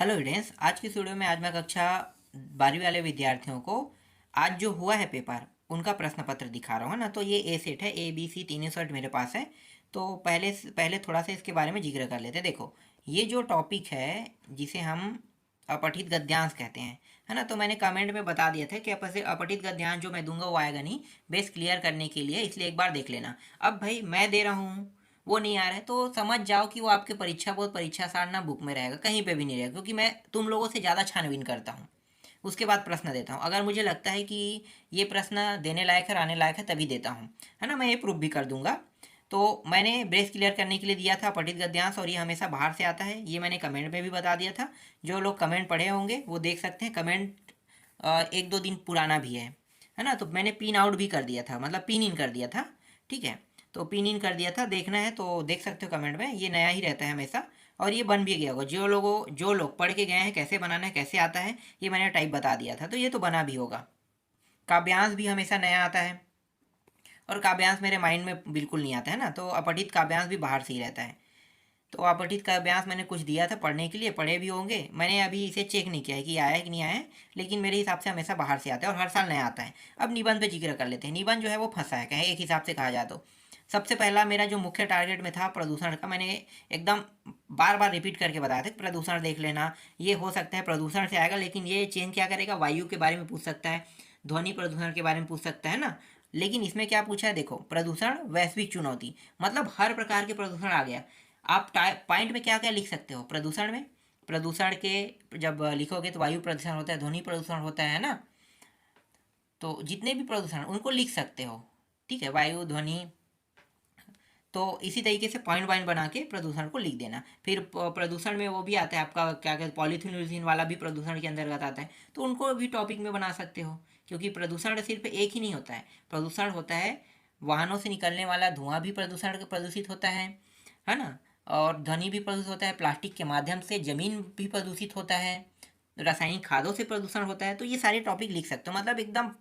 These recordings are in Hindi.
हेलो स्टूडेंट्स, आज की इस वीडियो में आज मैं कक्षा 12वीं वाले विद्यार्थियों को आज जो हुआ है पेपर उनका प्रश्न पत्र दिखा रहा हूँ ना। तो ये ए सेट है, ए बी सी तीनों सेट मेरे पास है। तो पहले थोड़ा सा इसके बारे में जिक्र कर लेते हैं। देखो, ये जो टॉपिक है जिसे हम अपठित गद्यांश कहते हैं, है ना। तो मैंने कमेंट में बता दिया था कि अपठित गद्यांश जो मैं दूंगा वो आएगा नहीं, बेस क्लियर करने के लिए, इसलिए एक बार देख लेना। अब भाई मैं दे रहा हूँ, वो नहीं आ रहा है, तो समझ जाओ कि वो आपके परीक्षा बोर्ड परीक्षा सार ना बुक में रहेगा, कहीं पे भी नहीं रहेगा, क्योंकि मैं तुम लोगों से ज़्यादा छानबीन करता हूँ। उसके बाद प्रश्न देता हूँ। अगर मुझे लगता है कि ये प्रश्न देने लायक है और आने लायक है तभी देता हूँ, है ना। मैं ये प्रूफ भी कर दूंगा। तो मैंने ब्रेस क्लियर करने के लिए दिया था पठित गद्यांश, और ये हमेशा बाहर से आता है, ये मैंने कमेंट में भी बता दिया था। जो लोग कमेंट पढ़े होंगे वो देख सकते हैं। कमेंट एक दो दिन पुराना भी है ना। तो मैंने पिन आउट भी कर दिया था, मतलब पिन इन कर दिया था। ठीक है, तो पिन इन कर दिया था, देखना है तो देख सकते हो कमेंट में। ये नया ही रहता है हमेशा, और ये बन भी गया होगा। जो लोग पढ़ के गए हैं कैसे बनाना है, कैसे आता है, ये मैंने टाइप बता दिया था, तो ये तो बना भी होगा। काव्यांश भी हमेशा नया आता है, और काव्यांश मेरे माइंड में बिल्कुल नहीं आता है ना। तो अपठित काव्यांश भी बाहर से ही रहता है। तो अपठित काव्यांश मैंने कुछ दिया था पढ़ने के लिए, पढ़े भी होंगे। मैंने अभी इसे चेक नहीं किया है कि आया है कि नहीं आया है, लेकिन मेरे हिसाब से हमेशा बाहर से आता है और हर साल नया आता है। अब निबंध पे जिक्र कर लेते हैं। निबंध जो है वो फंसा है, कहें एक हिसाब से कहा जाए तो। सबसे पहला मेरा जो मुख्य टारगेट में था प्रदूषण का, मैंने एकदम बार बार रिपीट करके बताया था कि प्रदूषण देख लेना। ये हो सकता है प्रदूषण से आएगा, लेकिन ये चेंज क्या करेगा, वायु के बारे में पूछ सकता है, ध्वनि प्रदूषण के बारे में पूछ सकता है ना। लेकिन इसमें क्या पूछा है, देखो, प्रदूषण वैश्विक चुनौती, मतलब हर प्रकार के प्रदूषण आ गया। आप पॉइंट में क्या क्या लिख सकते हो प्रदूषण में। प्रदूषण के जब लिखोगे तो वायु प्रदूषण होता है, ध्वनि प्रदूषण होता है ना। तो जितने भी प्रदूषण उनको लिख सकते हो। ठीक है, वायु ध्वनि। तो इसी तरीके से पॉइंट पॉइंट बना के प्रदूषण को लिख देना। फिर प्रदूषण में वो भी आता है आपका, क्या कहते हैं, पॉलीथीन उलीथीन वाला भी प्रदूषण के अंतर्गत आता है, तो उनको भी टॉपिक में बना सकते हो। क्योंकि प्रदूषण सिर्फ एक ही नहीं होता है, प्रदूषण होता है वाहनों से निकलने वाला धुआं भी प्रदूषण प्रदूषित होता है ना। और ध्वनि भी प्रदूषित होता है, प्लास्टिक के माध्यम से जमीन भी प्रदूषित होता है, रासायनिक खादों से प्रदूषण होता है। तो ये सारे टॉपिक लिख सकते हो, मतलब एकदम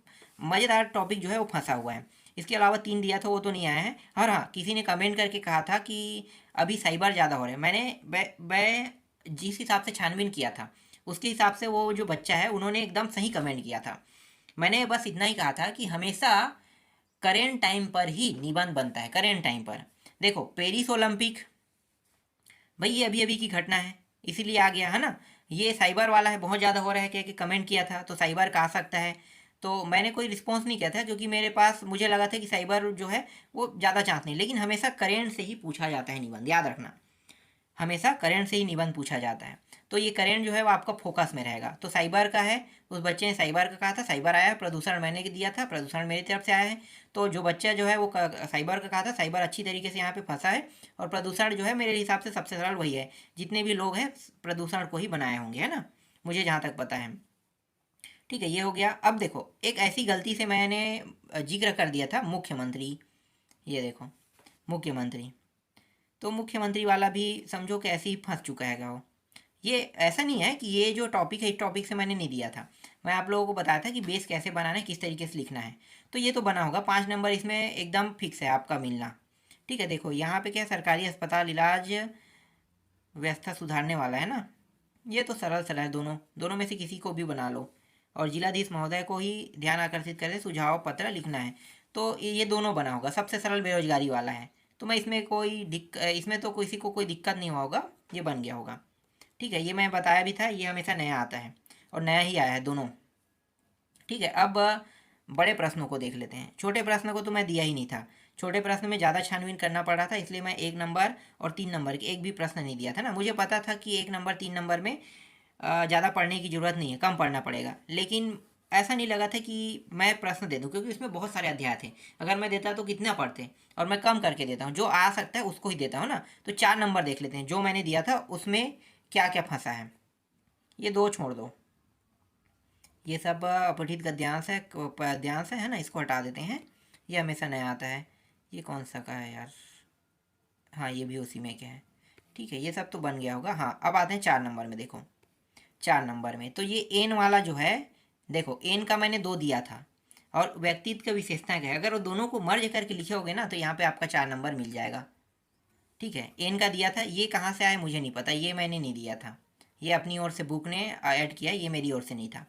मज़ेदार टॉपिक जो है वो फंसा हुआ है। इसके अलावा 3 दिया था, वो तो नहीं आया है। और हाँ, किसी ने कमेंट करके कहा था कि अभी साइबर ज़्यादा हो रहे हैं। मैं जिस हिसाब से छानबीन किया था उसके हिसाब से वो जो बच्चा है उन्होंने एकदम सही कमेंट किया था। मैंने बस इतना ही कहा था कि हमेशा करेंट टाइम पर ही निबंध बनता है, करेंट टाइम पर। देखो, पेरिस ओलंपिक, भाई ये अभी अभी की घटना है, इसीलिए आ गया है ना। ये साइबर वाला है, बहुत ज़्यादा हो रहा है क्या कि कमेंट किया था तो साइबर का आ सकता है। तो मैंने कोई रिस्पॉन्स नहीं किया था, क्योंकि मेरे पास मुझे लगा था कि साइबर जो है वो ज़्यादा चांस नहीं। लेकिन हमेशा करेंट से ही पूछा जाता है निबंध, याद रखना। हमेशा करंट से ही निबंध पूछा जाता है। तो ये करंट जो है वो आपका फोकस में रहेगा। तो साइबर का है, उस बच्चे ने साइबर का कहा था, साइबर आया। प्रदूषण मैंने दिया था, प्रदूषण मेरी तरफ से आया है। तो जो बच्चा जो है वो साइबर का कहा था, साइबर अच्छी तरीके से यहाँ पे फंसा है। और प्रदूषण जो है मेरे हिसाब से सबसे सरल वही है, जितने भी लोग हैं प्रदूषण को ही बनाए होंगे, है ना, मुझे जहाँ तक पता है। ठीक है, ये हो गया। अब देखो, एक ऐसी गलती से मैंने जिक्र कर दिया था मुख्यमंत्री। ये देखो, मुख्यमंत्री। तो मुख्यमंत्री वाला भी समझो कि ऐसे ही फंस चुका है वो। ये ऐसा नहीं है कि ये जो टॉपिक है इस टॉपिक से मैंने नहीं दिया था। मैं आप लोगों को बताया था कि बेस कैसे बनाना है, किस तरीके से लिखना है। तो ये तो बना होगा। 5 नंबर इसमें एकदम फिक्स है आपका मिलना। ठीक है, देखो यहाँ पे क्या, सरकारी अस्पताल इलाज व्यवस्था सुधारने वाला है ना। ये तो सरल सरल है, दोनों दोनों में से किसी को भी बना लो। और जिलाधीश महोदय को ही ध्यान आकर्षित करके सुझाव पत्र लिखना है। तो ये दोनों बना होगा। सबसे सरल बेरोजगारी वाला है, तो मैं इसमें तो किसी को कोई दिक्कत नहीं हुआ होगा, ये बन गया होगा। ठीक है, ये मैं बताया भी था, ये हमेशा नया आता है और नया ही आया है दोनों। ठीक है, अब बड़े प्रश्नों को देख लेते हैं। छोटे प्रश्न को तो मैं दिया ही नहीं था, छोटे प्रश्न में ज़्यादा छानबीन करना पड़ रहा था, इसलिए मैं 1 नंबर और 3 नंबर के एक भी प्रश्न नहीं दिया था ना। मुझे पता था कि 1 नंबर 3 नंबर में ज़्यादा पढ़ने की ज़रूरत नहीं है, कम पढ़ना पड़ेगा। लेकिन ऐसा नहीं लगा था कि मैं प्रश्न दे दूं, क्योंकि उसमें बहुत सारे अध्याय थे। अगर मैं देता तो कितना पढ़ते, और मैं कम करके देता हूँ, जो आ सकता है उसको ही देता हूँ ना। तो 4 नंबर देख लेते हैं, जो मैंने दिया था उसमें क्या क्या फंसा है। ये दो छोड़ दो, ये सब अपठित गद्यांश है, पद्यांश है ना, इसको हटा देते हैं। ये हमेशा नया आता है। ये कौन सा का है यार, हाँ ये भी उसी में क्या है। ठीक है, ये सब तो बन गया होगा। हाँ, अब आते हैं 4 नंबर में। देखो, 4 नंबर में तो ये एन वाला जो है, देखो एन का मैंने 2 दिया था। और व्यक्तित्व का विशेषता क्या है, अगर वो दोनों को मर्ज करके लिखे होगे ना तो यहाँ पे आपका 4 नंबर मिल जाएगा। ठीक है, एन का दिया था, ये कहाँ से आया मुझे नहीं पता, ये मैंने नहीं दिया था। ये अपनी ओर से बुक ने ऐड किया, ये मेरी ओर से नहीं था।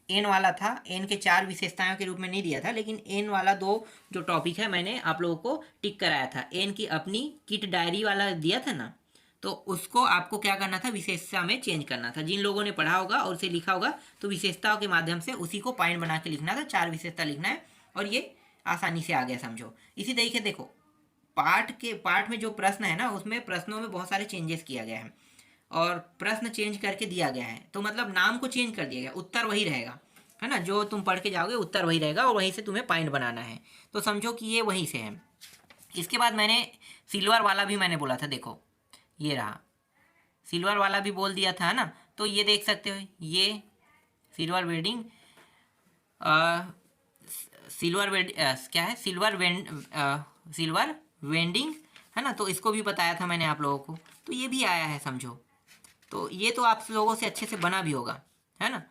एन वाला था, एन के 4 विशेषताओं के रूप में नहीं दिया था, लेकिन एन वाला 2 जो टॉपिक है मैंने आप लोगों को टिक कराया था। एन की अपनी किट डायरी वाला दिया था ना, तो उसको आपको क्या करना था, विशेषता में चेंज करना था। जिन लोगों ने पढ़ा होगा और उसे लिखा होगा तो विशेषताओं के माध्यम से उसी को पॉइंट बना के लिखना था। 4 विशेषता लिखना है और ये आसानी से आ गया समझो। इसी तरीके देखो पार्ट में जो प्रश्न है ना, उसमें प्रश्नों में बहुत सारे चेंजेस किया गया है और प्रश्न चेंज करके दिया गया है, तो मतलब नाम को चेंज कर दिया गया, उत्तर वही रहेगा, है ना। जो तुम पढ़ के जाओगे उत्तर वही रहेगा और वहीं से तुम्हें पॉइंट बनाना है, तो समझो कि ये वहीं से है। इसके बाद मैंने सिल्वर वाला भी मैंने बोला था, देखो ये रहा सिल्वर वाला भी बोल दिया था ना, तो ये देख सकते हो, ये सिल्वर वेडिंग सिल्वर वेड क्या है, सिल्वर वेंडिंग, है ना। तो इसको भी बताया था मैंने आप लोगों को, तो ये भी आया है समझो। तो ये तो आप लोगों से अच्छे से बना भी होगा, है ना।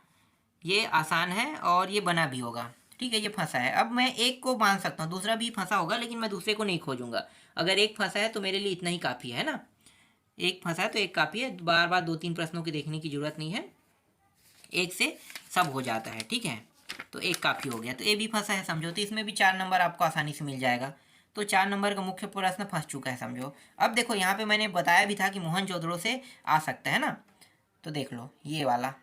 ये आसान है और ये बना भी होगा, ठीक है। ये फंसा है, अब मैं एक को मान सकता हूँ, दूसरा भी फंसा होगा, लेकिन मैं दूसरे को नहीं खोजूंगा। अगर एक फंसा है तो मेरे लिए इतना ही काफ़ी है ना, एक फंसा है तो एक काफ़ी है, बार बार 2-3 प्रश्नों की देखने की जरूरत नहीं है, एक से सब हो जाता है, ठीक है। तो एक काफ़ी हो गया, तो ए भी फंसा है समझो, तो इसमें भी 4 नंबर आपको आसानी से मिल जाएगा। तो 4 नंबर का मुख्य प्रश्न फंस चुका है समझो। अब देखो यहाँ पे मैंने बताया भी था कि मोहनजोदड़ो से आ सकता है ना, तो देख लो ये वाला,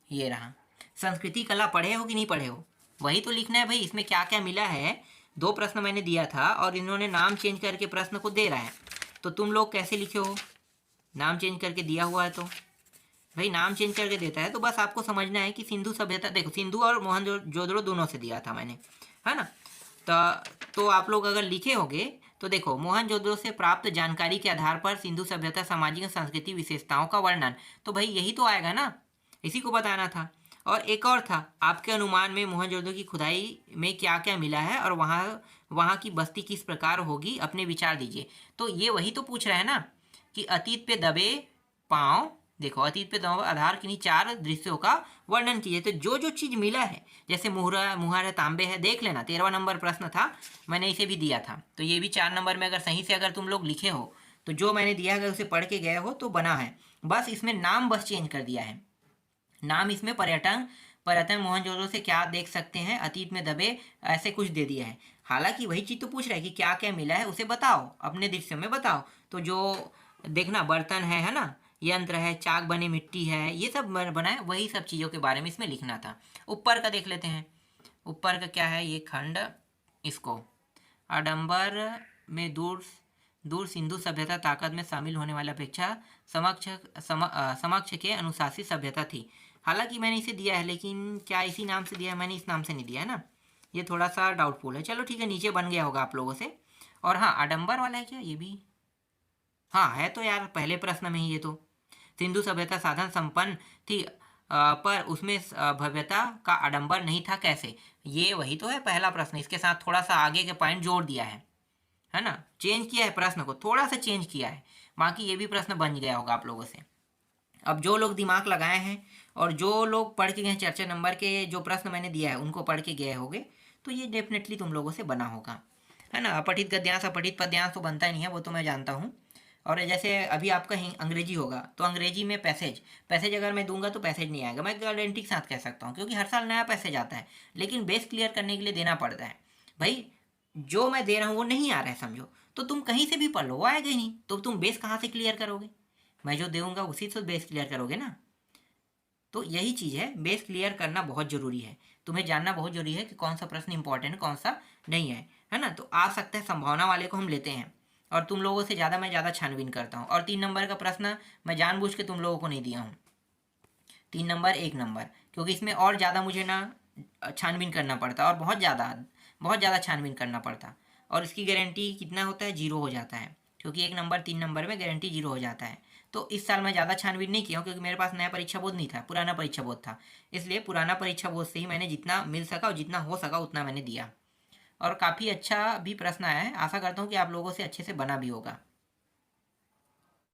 ये रहा। संस्कृति कला पढ़े हो कि नहीं पढ़े हो, वही तो लिखना है भाई। इसमें क्या क्या मिला है, 2 प्रश्न मैंने दिया था और इन्होंने नाम चेंज करके प्रश्न को दे रहा है, तो तुम लोग कैसे लिखे हो, नाम चेंज करके दिया हुआ है तो भाई नाम चेंज करके देता है, तो बस आपको समझना है कि सिंधु सभ्यता, देखो सिंधु और मोहनजोदड़ो दोनों से दिया था मैंने, है ना। तो आप लोग अगर लिखे होगे तो देखो, मोहनजोदड़ो से प्राप्त जानकारी के आधार पर सिंधु सभ्यता सामाजिक और सांस्कृतिक विशेषताओं का वर्णन, तो भाई यही तो आएगा ना, इसी को बताना था। और एक और था, आपके अनुमान में मोहनजोदड़ो की खुदाई में क्या क्या मिला है और वहाँ की बस्ती किस प्रकार होगी, अपने विचार दीजिए। तो ये वही तो पूछ रहा है ना कि अतीत पे दबे पाँव, देखो अतीत पे दबे आधार किन्हीं 4 दृश्यों का वर्णन कीजिए। तो जो जो चीज़ मिला है, जैसे मुहर है, तांबे है, देख लेना, 13वां नंबर प्रश्न था, मैंने इसे भी दिया था। तो ये भी 4 नंबर में अगर सही से अगर तुम लोग लिखे हो, तो जो मैंने दिया है अगर उसे पढ़ के गए हो तो बना है। बस इसमें नाम बस चेंज कर दिया है, नाम इसमें पर्यटन मोहनजोदड़ो से क्या देख सकते हैं, अतीत में दबे, ऐसे कुछ दे दिया है। हालांकि वही चीज़ तो पूछ रहा है कि क्या क्या मिला है उसे बताओ, अपने दृश्य में बताओ। तो जो देखना, बर्तन है ना, यंत्र है, चाक बनी मिट्टी है, ये सब बनाए, वही सब चीज़ों के बारे में इसमें लिखना था। ऊपर का देख लेते हैं, ऊपर का क्या है, ये खंड, इसको आडंबर में दूर दूर सिंधु सभ्यता ताकत में शामिल होने वाली अपेक्षा समक्ष के अनुशासित सभ्यता थी। हालांकि मैंने इसे दिया है, लेकिन क्या इसी नाम से दिया है, मैंने इस नाम से नहीं दिया है ना, ये थोड़ा सा डाउटफुल है। चलो ठीक है, नीचे बन गया होगा आप लोगों से। और हाँ, आडंबर वाला है क्या, ये भी हाँ है तो यार, पहले प्रश्न में ही ये तो, सिंधु सभ्यता साधन संपन्न थी, पर उसमें भव्यता का आडंबर नहीं था, कैसे, ये वही तो है पहला प्रश्न। इसके साथ थोड़ा सा आगे के पॉइंट जोड़ दिया है ना, चेंज किया है प्रश्न को, थोड़ा सा चेंज किया है, बाकी ये भी प्रश्न बन गया होगा आप लोगों से। अब जो लोग दिमाग लगाए हैं और जो लोग पढ़ के गए, चर्चा नंबर के जो प्रश्न मैंने दिया है उनको पढ़ के गए होंगे, तो ये डेफिनेटली तुम लोगों से बना होगा, है ना। अपठित गद्यांश अपठित पद्यांश तो बनता ही नहीं है, वो तो मैं जानता हूँ। और जैसे अभी आपका अंग्रेजी होगा, तो अंग्रेजी में पैसेज अगर मैं दूंगा तो पैसेज नहीं आएगा, मैं गारंटी के साथ कह सकता हूँ, क्योंकि हर साल नया पैसेज आता है, लेकिन बेस क्लियर करने के लिए देना पड़ता है भाई। जो मैं दे रहा हूँ वो नहीं आ रहा है समझो, तो तुम कहीं से भी पढ़ लो, वो आएगा ही नहीं, तो तुम बेस कहाँ से क्लियर करोगे, मैं जो दूंगा उसी से बेस क्लियर करोगे ना। तो यही चीज़ है, बेस क्लियर करना बहुत ज़रूरी है, तुम्हें जानना बहुत ज़रूरी है कि कौन सा प्रश्न इंपॉर्टेंट है, कौन सा नहीं है ना। तो आ सकता है, संभावना वाले को हम लेते हैं, और तुम लोगों से ज़्यादा मैं ज़्यादा छानबीन करता हूँ। और 3 नंबर का प्रश्न मैं जानबूझ के तुम लोगों को नहीं दिया हूँ, 3 नंबर 1 नंबर, क्योंकि इसमें और ज़्यादा मुझे ना छानबीन करना पड़ता, और बहुत ज़्यादा छानबीन करना पड़ता, और इसकी गारंटी कितना होता है, 0 हो जाता है, क्योंकि 1 नंबर 3 नंबर में गारंटी 0 हो जाता है। तो इस साल मैं ज़्यादा छानबीन नहीं किया हूँ, क्योंकि मेरे पास नया परीक्षा बोर्ड नहीं था, पुराना परीक्षा बोर्ड था, इसलिए पुराना परीक्षा बोर्ड से ही मैंने जितना मिल सका और जितना हो सका उतना मैंने दिया। और काफ़ी अच्छा भी प्रश्न आया है, आशा करता हूँ कि आप लोगों से अच्छे से बना भी होगा।